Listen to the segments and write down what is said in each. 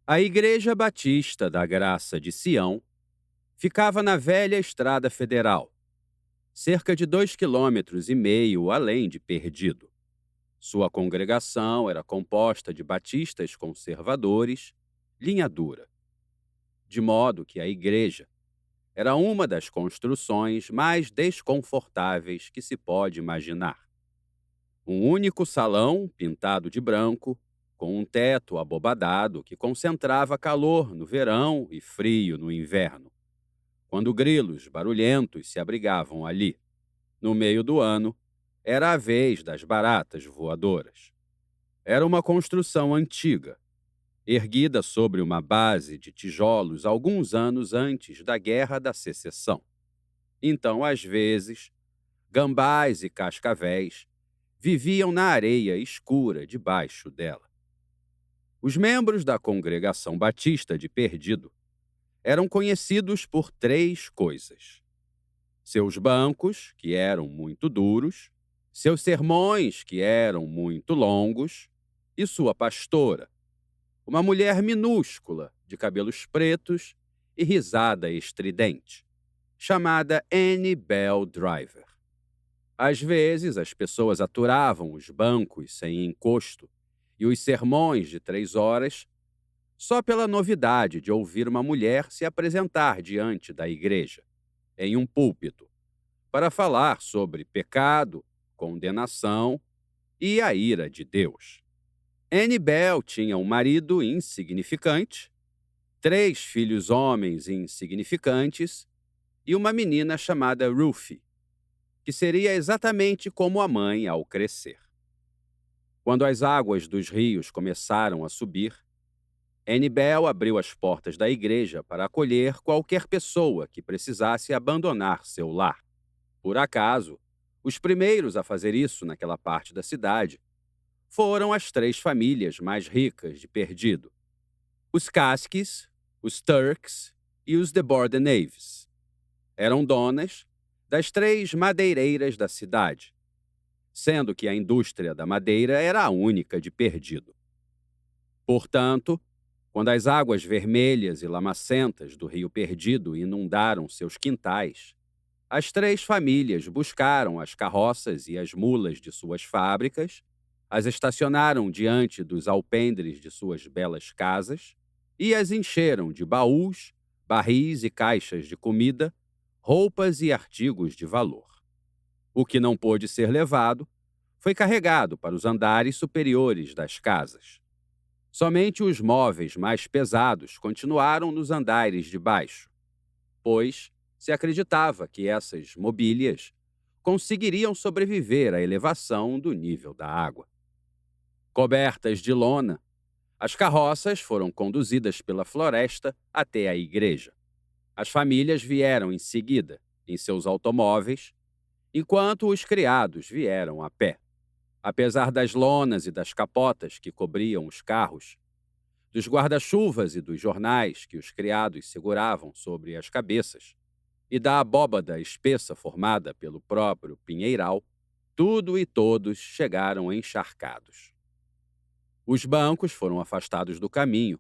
A Igreja Batista da Graça de Sião ficava na velha Estrada Federal, cerca de 2,5 km além de Perdido. Sua congregação era composta de batistas conservadores, linha dura, de modo que a igreja era uma das construções mais desconfortáveis que se pode imaginar. Um único salão pintado de branco, com um teto abobadado que concentrava calor no verão e frio no inverno, quando grilos barulhentos se abrigavam ali. No meio do ano, era a vez das baratas voadoras. Era uma construção antiga, erguida sobre uma base de tijolos alguns anos antes da Guerra da Secessão. Então, às vezes, gambás e cascavéis viviam na areia escura debaixo dela. Os membros da Congregação Batista de Perdido eram conhecidos por três coisas: seus bancos, que eram muito duros, seus sermões, que eram muito longos, e sua pastora, uma mulher minúscula, de cabelos pretos e risada estridente, chamada Annie Bell Driver. Às vezes, as pessoas aturavam os bancos sem encosto e os sermões de 3 horas só pela novidade de ouvir uma mulher se apresentar diante da igreja, em um púlpito, para falar sobre pecado, condenação e a ira de Deus. Annie Bell tinha um marido insignificante, 3 filhos homens insignificantes e uma menina chamada Ruthie, que seria exatamente como a mãe ao crescer. Quando as águas dos rios começaram a subir, Annie Bell abriu as portas da igreja para acolher qualquer pessoa que precisasse abandonar seu lar. Por acaso, os primeiros a fazer isso naquela parte da cidade foram as 3 famílias mais ricas de Perdido: os Caskes, os Turks e os de Bordenaves. Eram donas das 3 madeireiras da cidade, sendo que a indústria da madeira era a única de Perdido. Portanto, quando as águas vermelhas e lamacentas do Rio Perdido inundaram seus quintais, as 3 famílias buscaram as carroças e as mulas de suas fábricas, as estacionaram diante dos alpendres de suas belas casas e as encheram de baús, barris e caixas de comida, roupas e artigos de valor. O que não pôde ser levado foi carregado para os andares superiores das casas. Somente os móveis mais pesados continuaram nos andares de baixo, pois se acreditava que essas mobílias conseguiriam sobreviver à elevação do nível da água. Cobertas de lona, as carroças foram conduzidas pela floresta até a igreja. As famílias vieram em seguida, em seus automóveis, enquanto os criados vieram a pé. Apesar das lonas e das capotas que cobriam os carros, dos guarda-chuvas e dos jornais que os criados seguravam sobre as cabeças, e da abóbada espessa formada pelo próprio pinheiral, tudo e todos chegaram encharcados. Os bancos foram afastados do caminho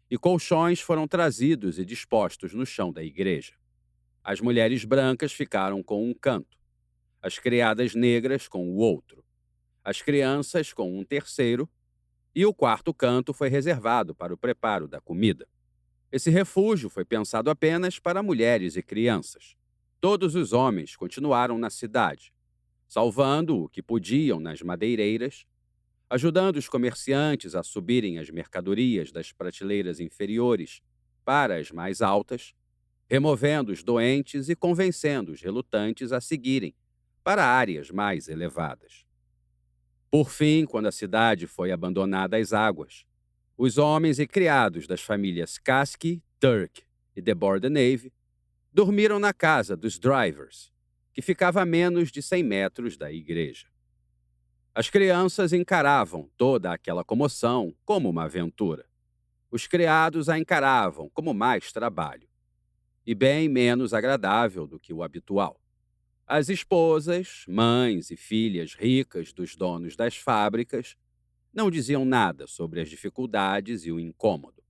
e colchões foram trazidos e dispostos no chão da igreja. As mulheres brancas ficaram com um canto, as criadas negras com o outro, as crianças com um terceiro, e o quarto canto foi reservado para o preparo da comida. Esse refúgio foi pensado apenas para mulheres e crianças. Todos os homens continuaram na cidade, salvando o que podiam nas madeireiras, ajudando os comerciantes a subirem as mercadorias das prateleiras inferiores para as mais altas, removendo os doentes e convencendo os relutantes a seguirem para áreas mais elevadas. Por fim, quando a cidade foi abandonada às águas, os homens e criados das famílias Caskey, Turk e de Bordenave dormiram na casa dos Drivers, que ficava a menos de 100 metros da igreja. As crianças encaravam toda aquela comoção como uma aventura. Os criados a encaravam como mais trabalho, e bem menos agradável do que o habitual. As esposas, mães e filhas ricas dos donos das fábricas não diziam nada sobre as dificuldades e o incômodo.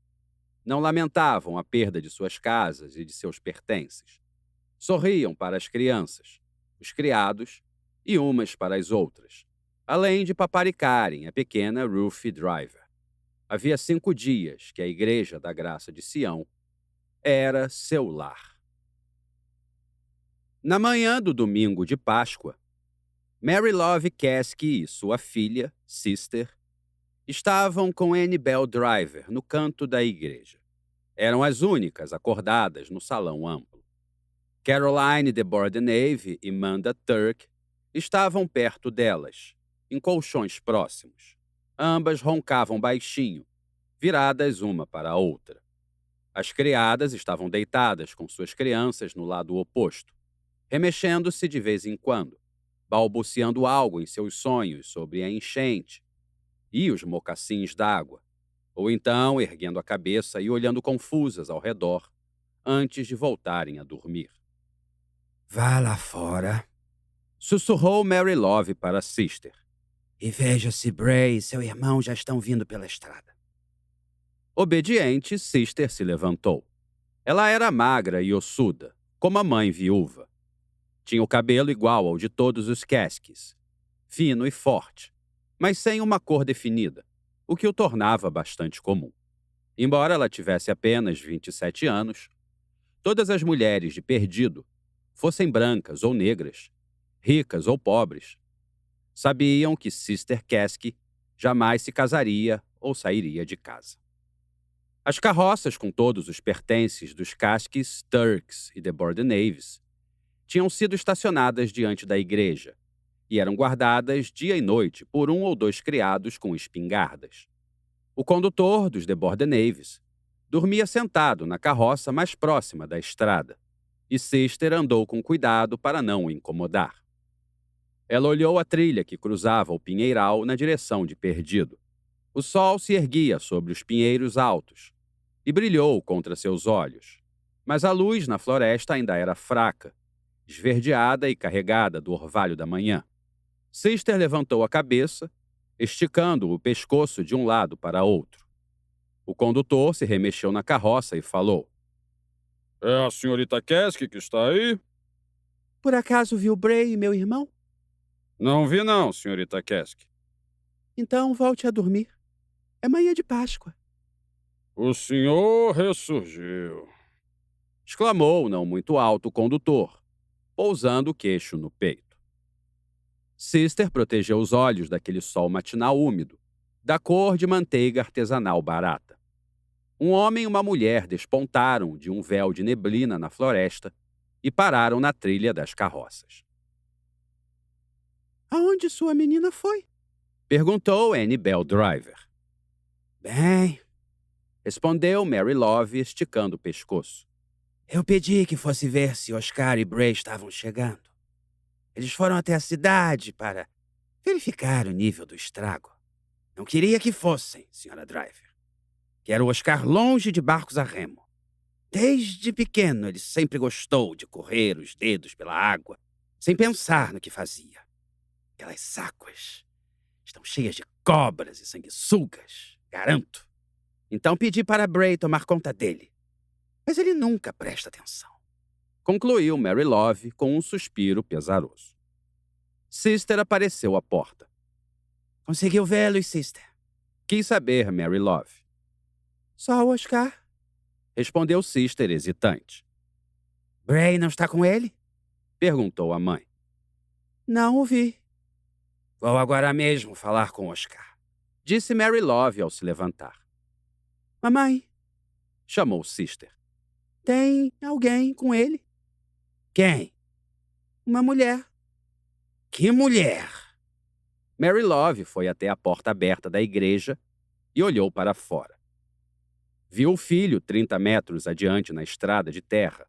Não lamentavam a perda de suas casas e de seus pertences. Sorriam para as crianças, os criados e umas para as outras, além de paparicarem a pequena Ruthie Driver. Havia 5 dias que a Igreja da Graça de Sião era seu lar. Na manhã do domingo de Páscoa, Mary Love Caskey e sua filha, Sister, estavam com Annie Bell Driver no canto da igreja. Eram as únicas acordadas no salão amplo. Caroline de Bordenave e Manda Turk estavam perto delas, em colchões próximos. Ambas roncavam baixinho, viradas uma para a outra. As criadas estavam deitadas com suas crianças no lado oposto, remexendo-se de vez em quando, balbuciando algo em seus sonhos sobre a enchente e os mocassins d'água, ou então erguendo a cabeça e olhando confusas ao redor, antes de voltarem a dormir. Vá lá fora, sussurrou Mary Love para Sister. E veja se Bray e seu irmão já estão vindo pela estrada. Obediente, Sister se levantou. Ela era magra e ossuda, como a mãe viúva. Tinha o cabelo igual ao de todos os Caskeys, fino e forte, mas sem uma cor definida, o que o tornava bastante comum. Embora ela tivesse apenas 27 anos, todas as mulheres de Perdido, fossem brancas ou negras, ricas ou pobres, sabiam que Sister Caskey jamais se casaria ou sairia de casa. As carroças com todos os pertences dos Caskeys, Turks e de Bordenaves tinham sido estacionadas diante da igreja e eram guardadas dia e noite por 1 ou 2 criados com espingardas. O condutor dos de Bordenaves dormia sentado na carroça mais próxima da estrada, e Sister andou com cuidado para não o incomodar. Ela olhou a trilha que cruzava o pinheiral na direção de Perdido. O sol se erguia sobre os pinheiros altos e brilhou contra seus olhos, mas a luz na floresta ainda era fraca, esverdeada e carregada do orvalho da manhã. Sister levantou a cabeça, esticando o pescoço de um lado para outro. O condutor se remexeu na carroça e falou: É a senhorita Caskey que está aí? Por acaso viu Bray e meu irmão? Não vi não, senhorita Caskey. Então volte a dormir. É manhã de Páscoa. O senhor ressurgiu, exclamou não muito alto o condutor, pousando o queixo no peito. Sister protegeu os olhos daquele sol matinal úmido, da cor de manteiga artesanal barata. Um homem e uma mulher despontaram de um véu de neblina na floresta e pararam na trilha das carroças. Aonde sua menina foi? Perguntou Annie Bell Driver. Bem, respondeu Mary Love, esticando o pescoço. Eu pedi que fosse ver se Oscar e Bray estavam chegando. Eles foram até a cidade para verificar o nível do estrago. Não queria que fossem, senhora Driver. Quero Oscar longe de barcos a remo. Desde pequeno ele sempre gostou de correr os dedos pela água, sem pensar no que fazia. Aquelas águas estão cheias de cobras e sanguessugas, garanto. Então pedi para Bray tomar conta dele. Mas ele nunca presta atenção. Concluiu Mary Love com um suspiro pesaroso. Sister apareceu à porta. Conseguiu vê-los, Sister? Quis saber Mary Love. Só o Oscar? Respondeu Sister hesitante. Bray não está com ele? Perguntou a mãe. Não o vi. Vou agora mesmo falar com Oscar, disse Mary Love ao se levantar. Mamãe, chamou Sister. Tem alguém com ele? Quem? Uma mulher. Que mulher? Mary Love foi até a porta aberta da igreja e olhou para fora. Viu o filho 30 metros adiante na estrada de terra,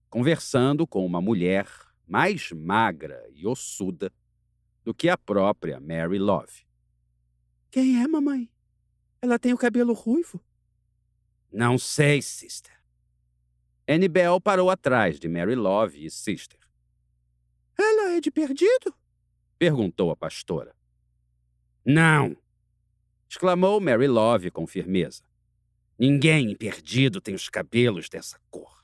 conversando com uma mulher mais magra e ossuda do que a própria Mary Love. Quem é, mamãe? Ela tem o cabelo ruivo? Não sei, Sister. Annie Bell parou atrás de Mary Love e Sister. Ela é de Perdido? Perguntou a pastora. Não! Exclamou Mary Love com firmeza. Ninguém em Perdido tem os cabelos dessa cor.